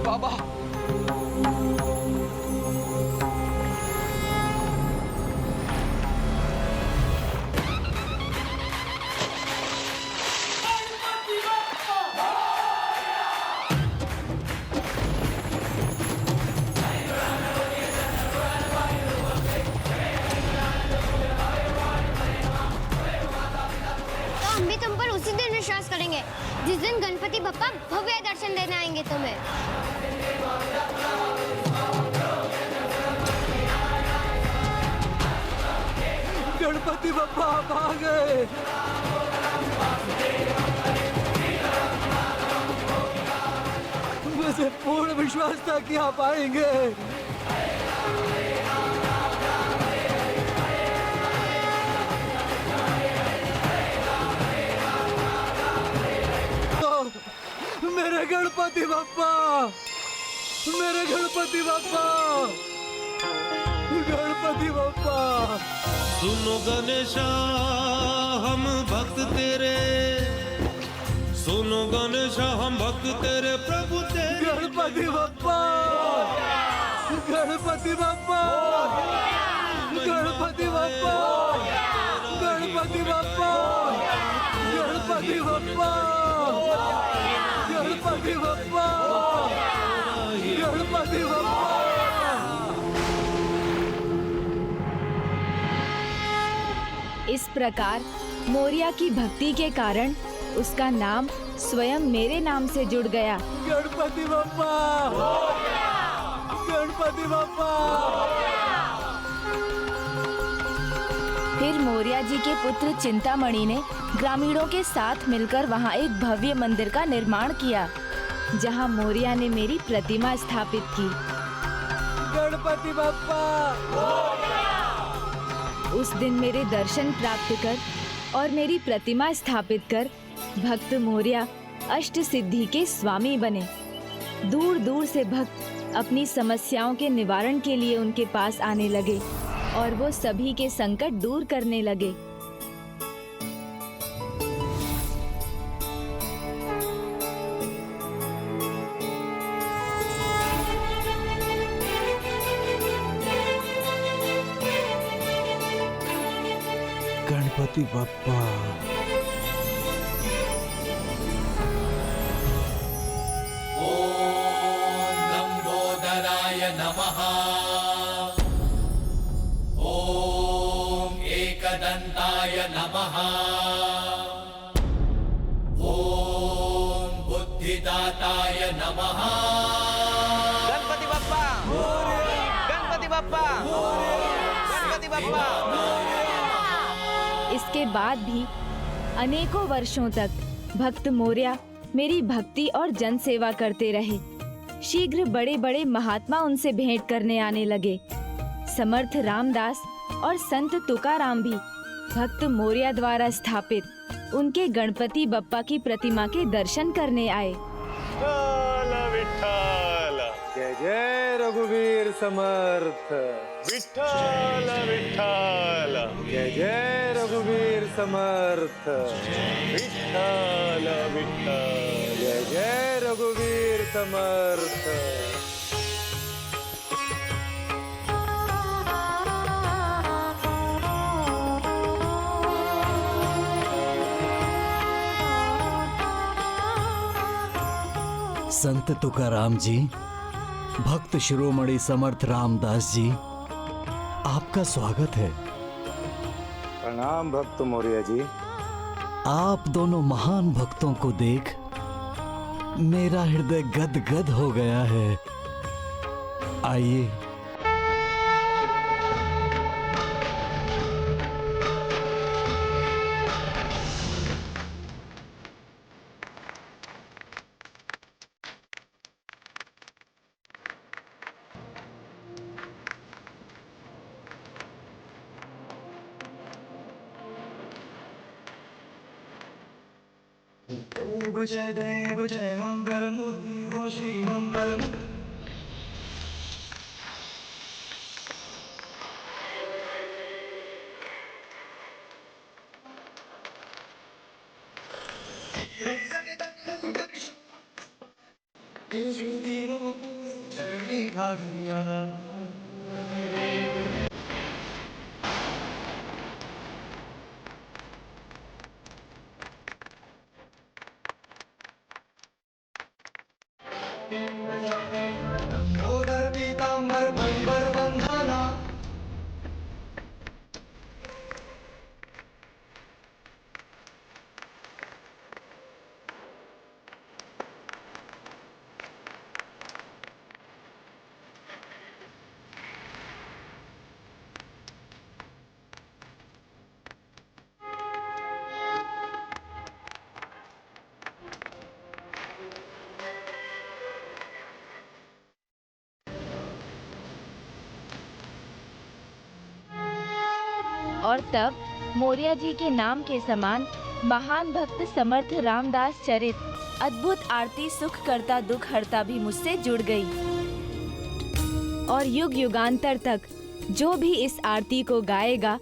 बाबा। तो हम भी तुम पर उसी दिन विश्वास करेंगे जिस दिन गणपति बप्पा भव्य दर्शन देने आएंगे तुम्हें। गणपति बप्पा आप आ गए। मुझे पूर्ण विश्वास था कि आप आएंगे। मेरे गणपति बप्पा, मेरे गणपति बप्पा, गणपति बप्पा। सुनो गणेशा हम भक्त तेरे, सुनो गणेशा हम भक्त तेरे प्रभु तेरे। गणपति बप्पा, गणपति बप्पा, गणपति बप्पा, गणपति बप्पा, गणपति बप्पा, गणपति बप्पा, गणपति बप्पा। इस प्रकार मोरिया की भक्ति के कारण उसका नाम स्वयं मेरे नाम से जुड़ गया। गणपति बप्पा, गणपति बप्पा। फिर मोरिया जी के पुत्र चिंतामणि ने ग्रामीणों के साथ मिलकर वहाँ एक भव्य मंदिर का निर्माण किया, जहाँ मोरिया ने मेरी प्रतिमा स्थापित की। गणपति बप्पा। उस दिन मेरे दर्शन प्राप्त कर और मेरी प्रतिमा स्थापित कर भक्त मोरिया अष्ट सिद्धि के स्वामी बने। दूर दूर से भक्त अपनी समस्याओं के निवारण के लिए उनके पास आने लगे और वो सभी के संकट दूर करने लगे। गणपति बप्पा। ओम लंबोदराय नमः। ओम एकदंताय नमः। ओम बुद्धिदाताय नमः। गणपति बप्पा, गणपति बप्पा, गणपति बप्पा। इसके बाद भी अनेकों वर्षों तक भक्त मोरिया मेरी भक्ति और जन सेवा करते रहे। शीघ्र बड़े बड़े महात्मा उनसे भेंट करने आने लगे। समर्थ रामदास और संत तुकाराम भी भक्त मोरिया द्वारा स्थापित उनके गणपति बप्पा की प्रतिमा के दर्शन करने आए। जय जय रघुवीर समर्थ। विठ्ठल विठ्ठल, जय जय रघुवीर समर्थ। विठ्ठल विठ्ठल। जय जय रघुवीर समर्थ। संत तुकाराम जी, भक्त शिरोमणि समर्थ रामदास जी, आपका स्वागत है। प्रणाम भक्त मोरिया जी। आप दोनों महान भक्तों को देख मेरा हृदय गदगद हो गया है। आइए जय देव जय मंगल मूर्ति श्री मंगल। नीरो चरणी घाघरिया लंबोदर पीतांबर मंबर बंधना और तब मौर्य जी के नाम के समान महान भक्त समर्थ रामदास चरित अद्भुत आरती सुख करता दुख हरता भी मुझसे जुड़ गई। और युग युगांतर तक जो भी इस आरती को गाएगा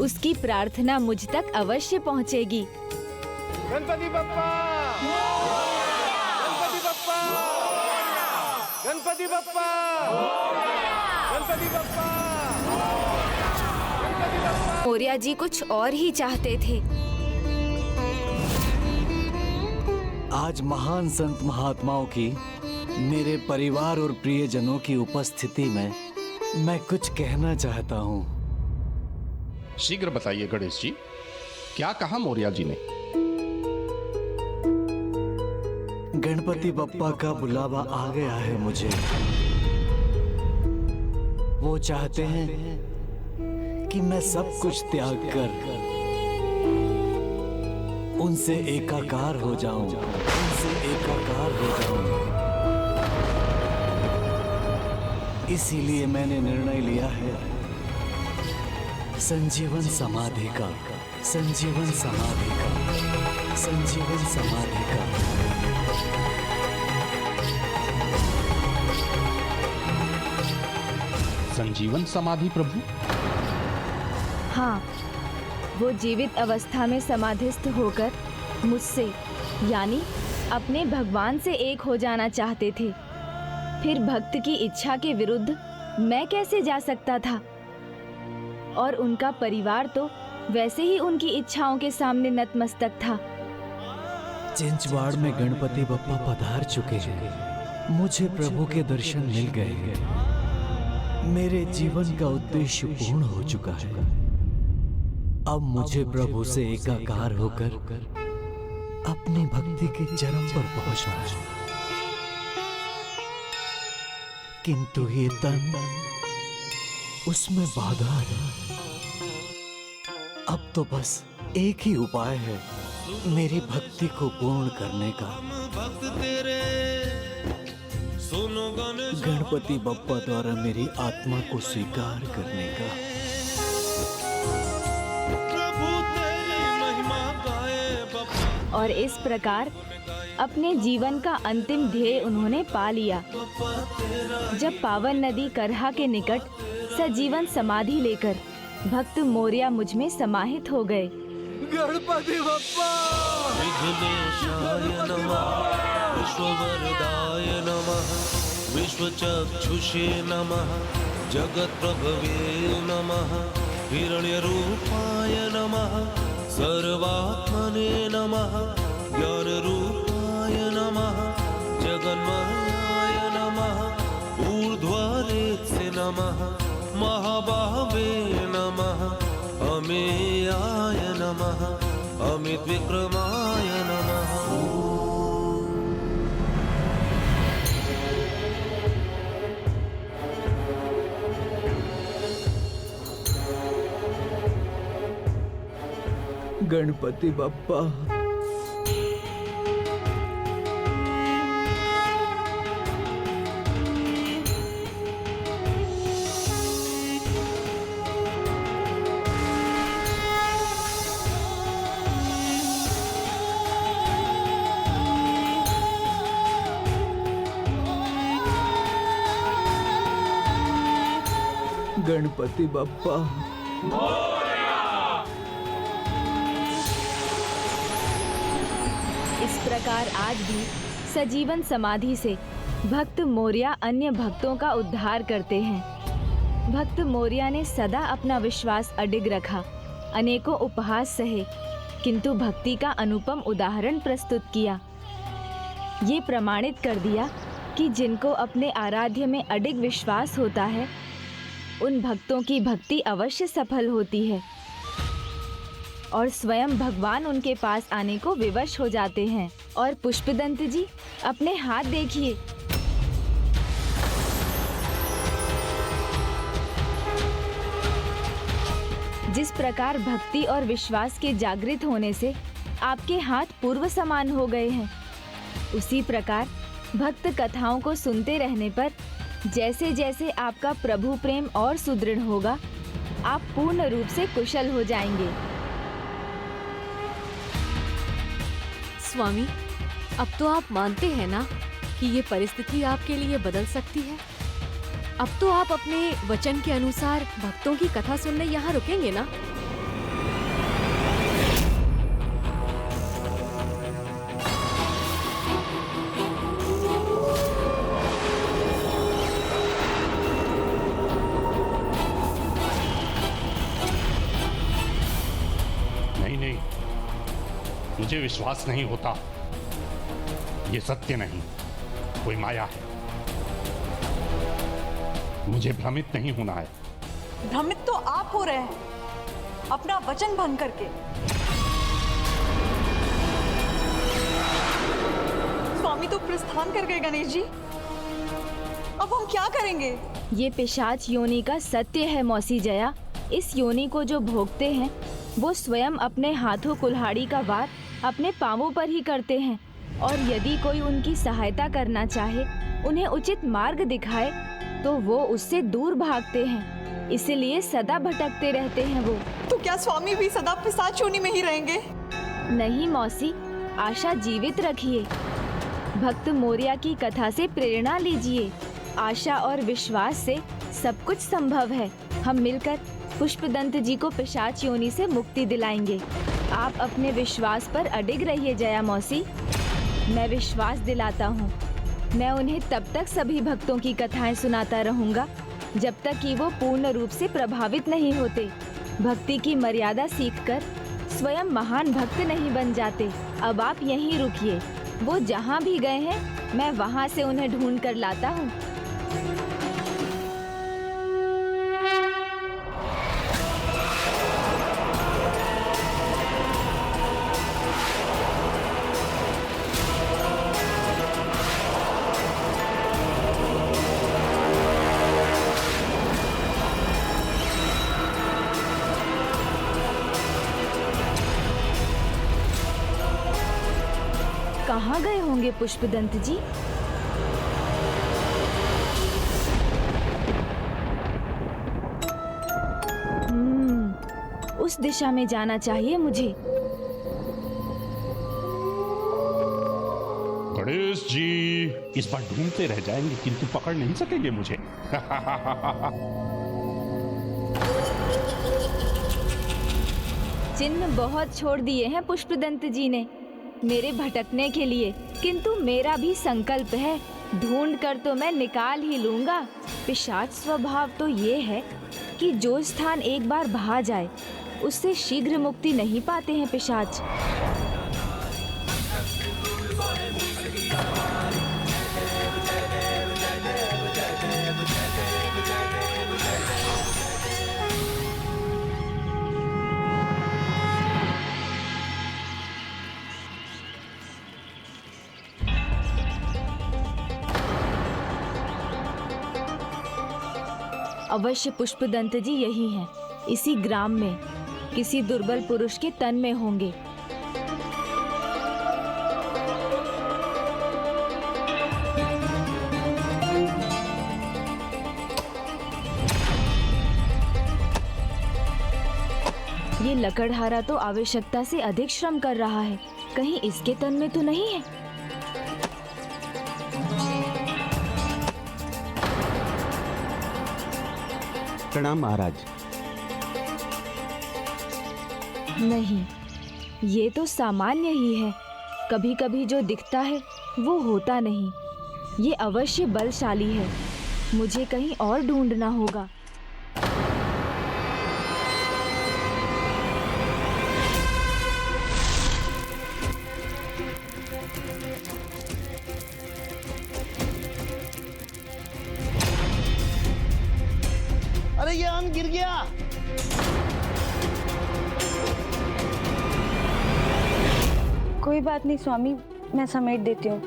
उसकी प्रार्थना मुझ तक अवश्य पहुंचेगी। गणपति बप्पा, गणपति बप्पा, गणपति बप्पा, गणपति बप्पा। मौर्य जी कुछ और ही चाहते थे। आज महान संत महात्माओं की, मेरे परिवार और प्रियजनों की उपस्थिति में मैं कुछ कहना चाहता हूँ। शीघ्र बताइए गणेश जी, क्या कहा मौर्य जी ने? गणपति बप्पा का बुलावा आ गया है मुझे। वो चाहते हैं कि मैं सब कुछ त्याग कर उनसे एकाकार हो जाऊं, उनसे एकाकार हो जाऊं। इसीलिए मैंने निर्णय लिया है संजीवन समाधि का, संजीवन समाधि का, संजीवन समाधि का। संजीवन समाधि प्रभु? हाँ, वो जीवित अवस्था में समाधिस्थ होकर मुझसे यानी अपने भगवान से एक हो जाना चाहते थे। फिर भक्त की इच्छा के विरुद्ध मैं कैसे जा सकता था? और उनका परिवार तो वैसे ही उनकी इच्छाओं के सामने नतमस्तक था। चिंचवाड़ में गणपति बप्पा पधार चुके हैं। मुझे प्रभु के दर्शन मिल गए हैं। मेरे जीवन का उद्देश्य पूर्ण हो चुका है। अब मुझे प्रभु से एकाकार होकर अपनी भक्ति के चरम पर पहुंचना है। किंतु ये तन, उसमें बाधा है। अब तो बस एक ही उपाय है मेरी भक्ति को पूर्ण करने का। गणपति बप्पा द्वारा मेरी आत्मा को स्वीकार करने का। और इस प्रकार अपने जीवन का अंतिम ध्येय उन्होंने पा लिया। जब पावन नदी करहा के निकट सजीवन समाधि लेकर भक्त मौर्य मुझ में समाहित हो गए। गणपति बप्पा, विघ्नेशाय नमः, विश्ववरदाय नमः, विश्वचक्षुषे नमः, जगत्प्रभवे नमः, हिरण्यरूपाय नमः, सर्वात्मने नमः, ज्ञानरूपाय नमः, जगन्मायाय नमः, ऊर्ध्वरेत्से नमः, महाबाहवे नमः, अमेयाय नमः, अमित विक्रमाय नमः। गणपति बप्पा, गणपति बप्पा। इस प्रकार आज भी सजीवन समाधि से भक्त मोरिया अन्य भक्तों का उद्धार करते हैं। भक्त मोरिया ने सदा अपना विश्वास अडिग रखा, अनेकों उपहास सहे, किंतु भक्ति का अनुपम उदाहरण प्रस्तुत किया। ये प्रमाणित कर दिया कि जिनको अपने आराध्य में अडिग विश्वास होता है, उन भक्तों की भक्ति अवश्य सफल होती है और स्वयं भगवान उनके पास आने को विवश हो जाते हैं। और पुष्पदंत जी, अपने हाथ देखिए। जिस प्रकार भक्ति और विश्वास के जागृत होने से आपके हाथ पूर्व समान हो गए हैं, उसी प्रकार भक्त कथाओं को सुनते रहने पर जैसे जैसे आपका प्रभु प्रेम और सुदृढ़ होगा, आप पूर्ण रूप से कुशल हो जाएंगे। स्वामी, अब तो आप मानते हैं ना कि ये परिस्थिति आपके लिए बदल सकती है। अब तो आप अपने वचन के अनुसार भक्तों की कथा सुनने यहाँ रुकेंगे ना? नहीं, मुझे विश्वास नहीं होता। ये सत्य नहीं, कोई माया है। मुझे भ्रमित नहीं होना है। भ्रमित तो आप हो रहे हैं, अपना वचन भंग करके। स्वामी तो प्रस्थान कर गए गणेश जी, अब हम क्या करेंगे? ये पिशाच योनि का सत्य है मौसी जया। इस योनि को जो भोगते हैं वो स्वयं अपने हाथों कुल्हाड़ी का वार अपने पांवों पर ही करते हैं, और यदि कोई उनकी सहायता करना चाहे, उन्हें उचित मार्ग दिखाए, तो वो उससे दूर भागते हैं। इसलिए सदा भटकते रहते हैं वो। तो क्या स्वामी भी सदा पिशाच योनि में ही रहेंगे? नहीं मौसी, आशा जीवित रखिए। भक्त मोरिया की कथा से प्रेरणा लीजिए। आशा और विश्वास से सब कुछ संभव है। हम मिलकर पुष्पदंत जी को पिशाच योनि से मुक्ति दिलाएंगे। आप अपने विश्वास पर अडिग रहिए जया मौसी। मैं विश्वास दिलाता हूँ, मैं उन्हें तब तक सभी भक्तों की कथाएं सुनाता रहूंगा जब तक कि वो पूर्ण रूप से प्रभावित नहीं होते। भक्ति की मर्यादा सीखकर स्वयं महान भक्त नहीं बन जाते। अब आप यहीं रुकिए, वो जहाँ भी गए हैं मैं वहाँ से उन्हें ढूंढ कर लाता हूँ। कहाँ गए होंगे पुष्पदंत जी? उस दिशा में जाना चाहिए मुझे। गणेश जी, इस बार ढूंढते रह जाएंगे किंतु पकड़ नहीं सकेंगे मुझे। चिन्ह बहुत छोड़ दिए हैं पुष्पदंत जी ने मेरे भटकने के लिए, किंतु मेरा भी संकल्प है, ढूंढ कर तो मैं निकाल ही लूंगा। पिशाच स्वभाव तो ये है कि जो स्थान एक बार भा जाए उससे शीघ्र मुक्ति नहीं पाते हैं पिशाच। अवश्य पुष्पदंत जी यही हैं, इसी ग्राम में किसी दुर्बल पुरुष के तन में होंगे। ये लकड़हारा तो आवश्यकता से अधिक श्रम कर रहा है, कहीं इसके तन में तो नहीं है? प्रणाम महाराज। नहीं, ये तो सामान्य ही है। कभी कभी जो दिखता है वो होता नहीं। ये अवश्य बलशाली है। मुझे कहीं और ढूंढना होगा। अरे ये आम गिर गया। कोई बात नहीं स्वामी, मैं समेट देती हूँ।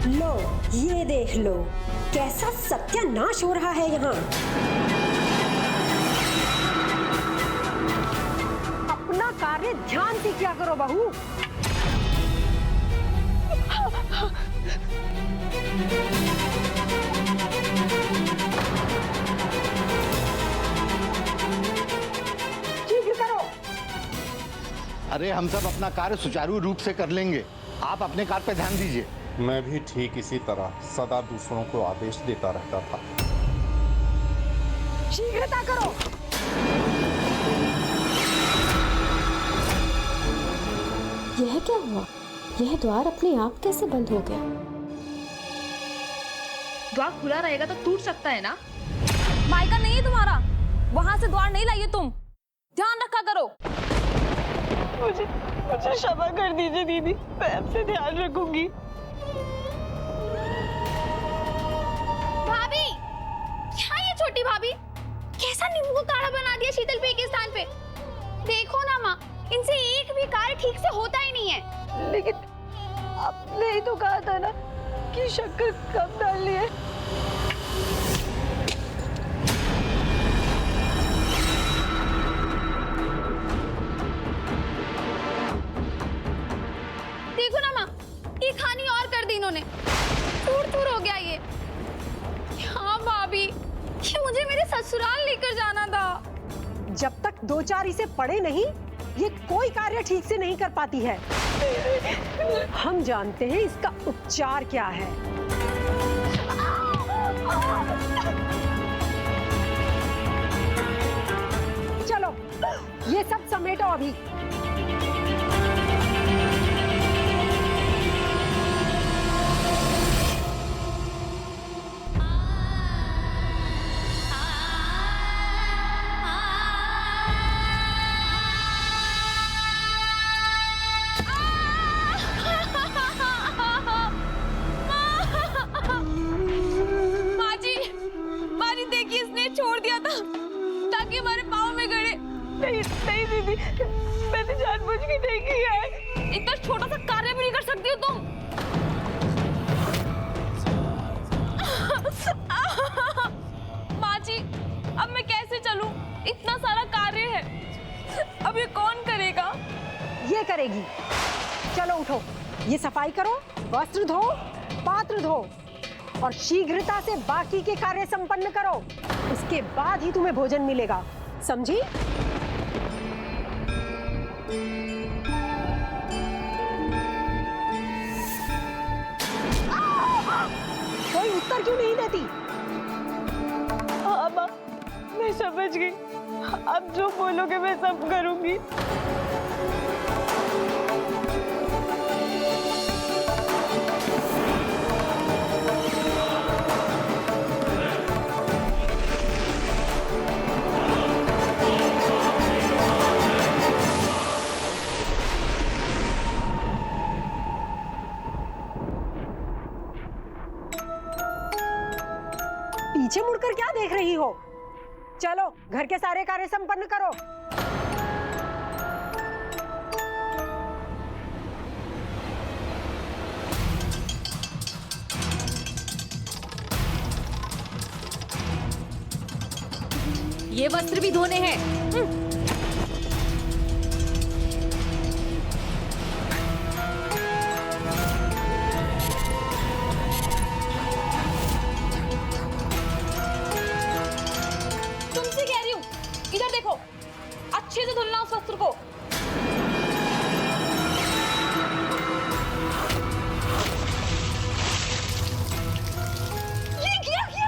लो, ये देख लो कैसा सत्यानाश हो रहा है यहाँ। अपना कार्य ध्यान से किया करो बहू। शीघ्र करो। अरे हम सब अपना कार्य सुचारू रूप से कर लेंगे, आप अपने कार्य पे ध्यान दीजिए। मैं भी ठीक इसी तरह सदा दूसरों को आदेश देता रहता था। शीघ्रता करो। यह क्या हुआ? यह द्वार अपने आप कैसे बंद हो गया? द्वार खुला रहेगा तो टूट सकता है ना? मायका नहीं है तुम्हारा, वहां से द्वार नहीं लाइए तुम। ध्यान रखा करो। मुझे क्षमा कर दीजिए दीदी, मैं आपसे ध्यान रखूंगी। भाभी, क्या ये छोटी भाभी कैसा नींबू को काढ़ा बना दिया शीतल पे के स्थान पे। देखो ना माँ, इनसे एक भी कार्य ठीक से होता ही नहीं है। लेकिन आपने ही तो कहा था ना कि शक्कर कम डालनी है। देखो ना माँ, ये खानी और कर दी इन्होंने, चूर-चूर हो गया ये। हाँ भाभी, ये मुझे मेरे ससुराल लेकर जाना था। जब तक दो चार इसे पढ़े नहीं, ये कोई कार्य ठीक से नहीं कर पाती है। हम जानते हैं इसका उपचार क्या है। चलो, ये सब समेटो अभी। छोड़ दिया था ताकि हमारे पाँव में गड़े। नहीं नहीं दीदी, मैंने जानबूझ के नहीं किया है। इतना छोटा सा कार्य भी नहीं कर सकती हो तुम। माँ जी, अब मैं कैसे चलूं? इतना सारा कार्य है, अब ये कौन करेगा? ये करेगी। चलो उठो, ये सफाई करो, वस्त्र धो, पात्र धो और शीघ्रता से बाकी के कार्य संपन्न करो। उसके बाद ही तुम्हें भोजन मिलेगा, समझी? कोई उत्तर क्यों नहीं देती? हाँ माँ, मैं समझ गई। आप जो बोलोगे मैं सब करूंगी। पीछे मुड़कर क्या देख रही हो? चलो घर के सारे कार्य संपन्न करो। ये वस्त्र भी धोने हैं।